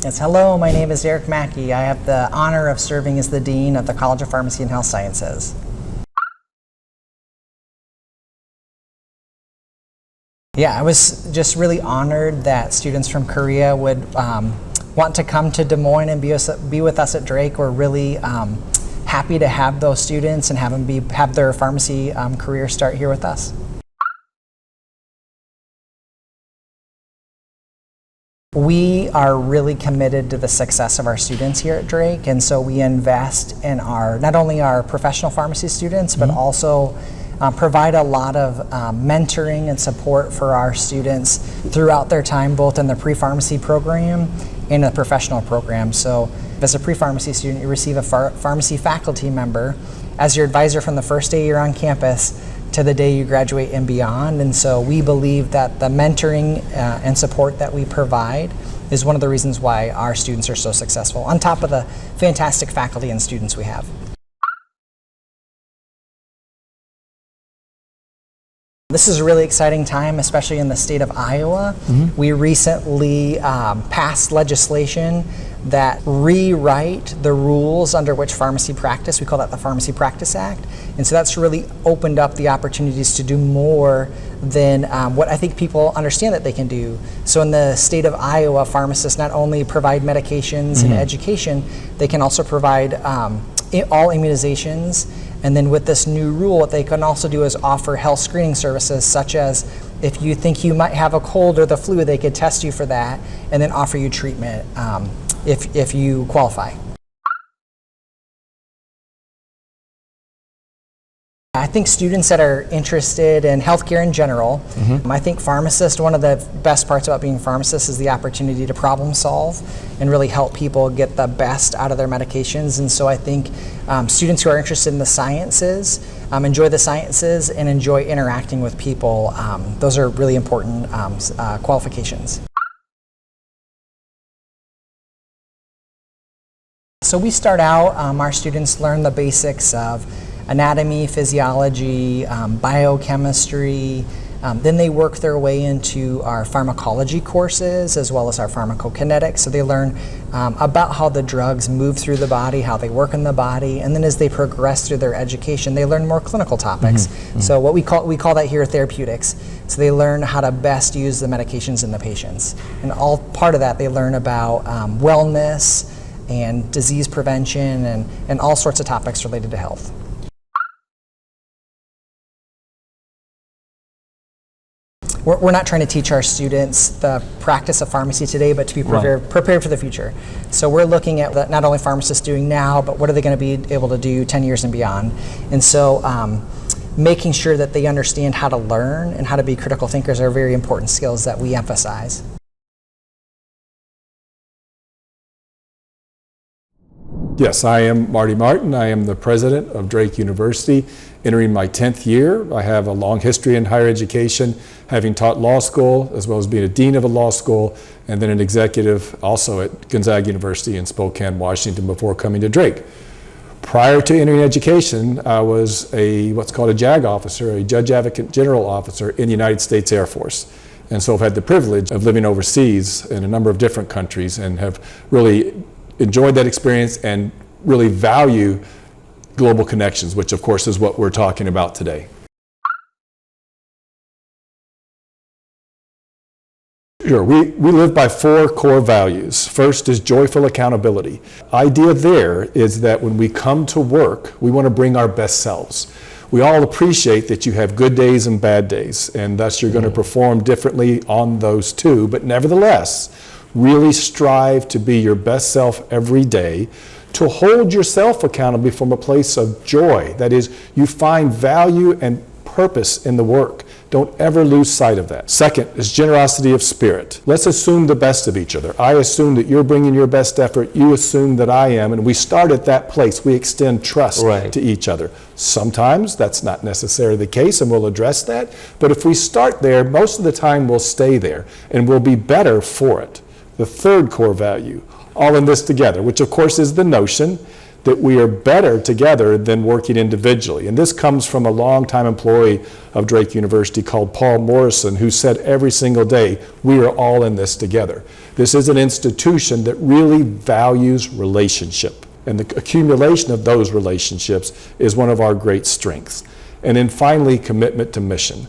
Yes, hello, my name is Eric Mackey. I have the honor of serving as the Dean of the College of Pharmacy and Health Sciences. Yeah, I was just really honored that students from Korea would want to come to Des Moines and be with us at Drake. We're really happy to have those students and have them have their pharmacy career start here with us. We are really committed to the success of our students here at Drake, and so we invest in not only our professional pharmacy students, but also provide a lot of mentoring and support for our students throughout their time, both in the pre-pharmacy program and the professional program. So as a pre-pharmacy student, you receive a pharmacy faculty member as your advisor from the first day you're on campus to the day you graduate and beyond. And so we believe that the mentoring and support that we provide is one of the reasons why our students are so successful, on top of the fantastic faculty and students we have. This is a really exciting time, especially in the state of Iowa. We recently passed legislation that rewrite the rules under which pharmacy practice. We call that the Pharmacy Practice Act. And so that's really opened up the opportunities to do more than what I think people understand that they can do. So in the state of Iowa, pharmacists not only provide medications and education, they can also provide all immunizations. And then with this new rule, what they can also do is offer health screening services, such as if you think you might have a cold or the flu, they could test you for that and then offer you treatment if you qualify. I think students that are interested in healthcare in general, I think pharmacists, one of the best parts about being a pharmacist is the opportunity to problem solve and really help people get the best out of their medications. And so I think students who are interested in the sciences, enjoy the sciences and enjoy interacting with people. Those are really important qualifications. So we start out, our students learn the basics of anatomy, physiology, biochemistry. Then they work their way into our pharmacology courses as well as our pharmacokinetics. So they learn about how the drugs move through the body, how they work in the body, and then as they progress through their education, they learn more clinical topics. So what we call that here therapeutics. So they learn how to best use the medications in the patients. And all part of that, they learn about wellness and disease prevention and all sorts of topics related to health. We're not trying to teach our students the practice of pharmacy today, but to be prepared for the future. So we're looking at what not only pharmacists doing now, but what are they going to be able to do 10 years and beyond. And so making sure that they understand how to learn and how to be critical thinkers are very important skills that we emphasize. Yes, I am Marty Martin. I am the president of Drake University, entering my 10th year. I have a long history in higher education, having taught law school, as well as being a dean of a law school, and then an executive also at Gonzaga University in Spokane, Washington, before coming to Drake. Prior to entering education, I was what's called a JAG officer, a Judge Advocate General officer in the United States Air Force. And so I've had the privilege of living overseas in a number of different countries and have really enjoyed that experience and really value global connections, which of course is what we're talking about today. Sure, we live by 4 core values. First is joyful accountability. Idea there is that when we come to work, we want to bring our best selves. We all appreciate that you have good days and bad days, and thus you're going to perform differently on those too, but nevertheless, really strive to be your best self every day, to hold yourself accountable from a place of joy. That is, you find value and purpose in the work. Don't ever lose sight of that. Second is generosity of spirit. Let's assume the best of each other. I assume that you're bringing your best effort. You assume that I am. And we start at that place. We extend trust to each other. Sometimes that's not necessarily the case, and we'll address that. But if we start there, most of the time we'll stay there, and we'll be better for it. The third core value, all in this together, which of course is the notion that we are better together than working individually. And this comes from a longtime employee of Drake University called Paul Morrison, who said every single day, we are all in this together. This is an institution that really values relationship. And the accumulation of those relationships is one of our great strengths. And then finally, commitment to mission.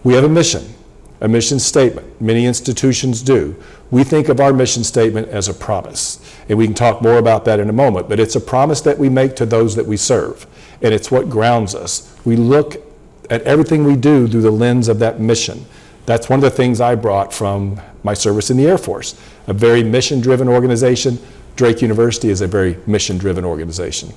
We have a mission statement. Many institutions do. We think of our mission statement as a promise. And we can talk more about that in a moment, but it's a promise that we make to those that we serve. And it's what grounds us. We look at everything we do through the lens of that mission. That's one of the things I brought from my service in the Air Force. A very mission-driven organization. Drake University is a very mission-driven organization.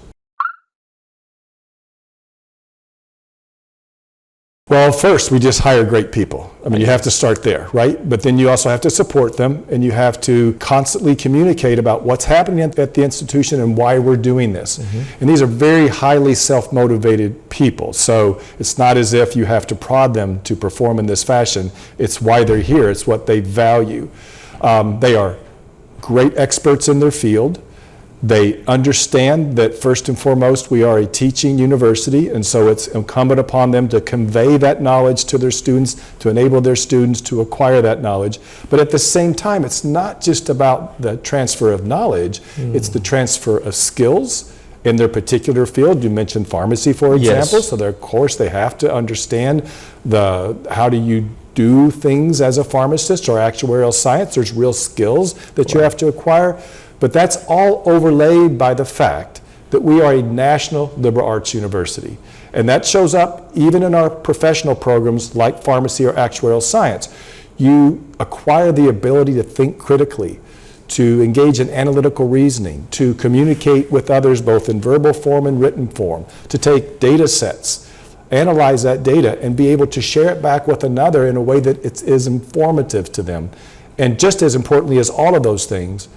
Well, first, we just hire great people. I mean, you have to start there, right? But then you also have to support them, and you have to constantly communicate about what's happening at the institution and why we're doing this. And these are very highly self-motivated people. So it's not as if you have to prod them to perform in this fashion. It's why they're here. It's what they value. They are great experts in their field. They understand that first and foremost we are a teaching university, and so it's incumbent upon them to convey that knowledge to their students, to enable their students to acquire that knowledge. But at the same time, it's not just about the transfer of knowledge, it's the transfer of skills in their particular field. You mentioned pharmacy, for example, so of course they have to understand how do you do things as a pharmacist, or actuarial science. There's real skills that you have to acquire. But that's all overlaid by the fact that we are a national liberal arts university. And that shows up even in our professional programs like pharmacy or actuarial science. You acquire the ability to think critically, to engage in analytical reasoning, to communicate with others both in verbal form and written form, to take data sets, analyze that data, and be able to share it back with another in a way that is informative to them. And just as importantly as all of those things,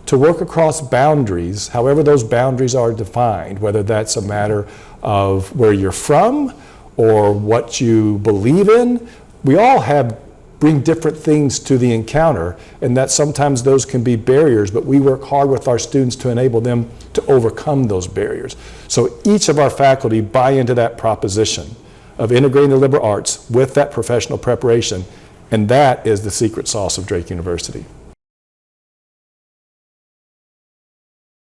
to work across boundaries, however those boundaries are defined, whether that's a matter of where you're from or what you believe in. We all bring different things to the encounter, and that sometimes those can be barriers, but we work hard with our students to enable them to overcome those barriers. So each of our faculty buy into that proposition of integrating the liberal arts with that professional preparation, and that is the secret sauce of Drake University.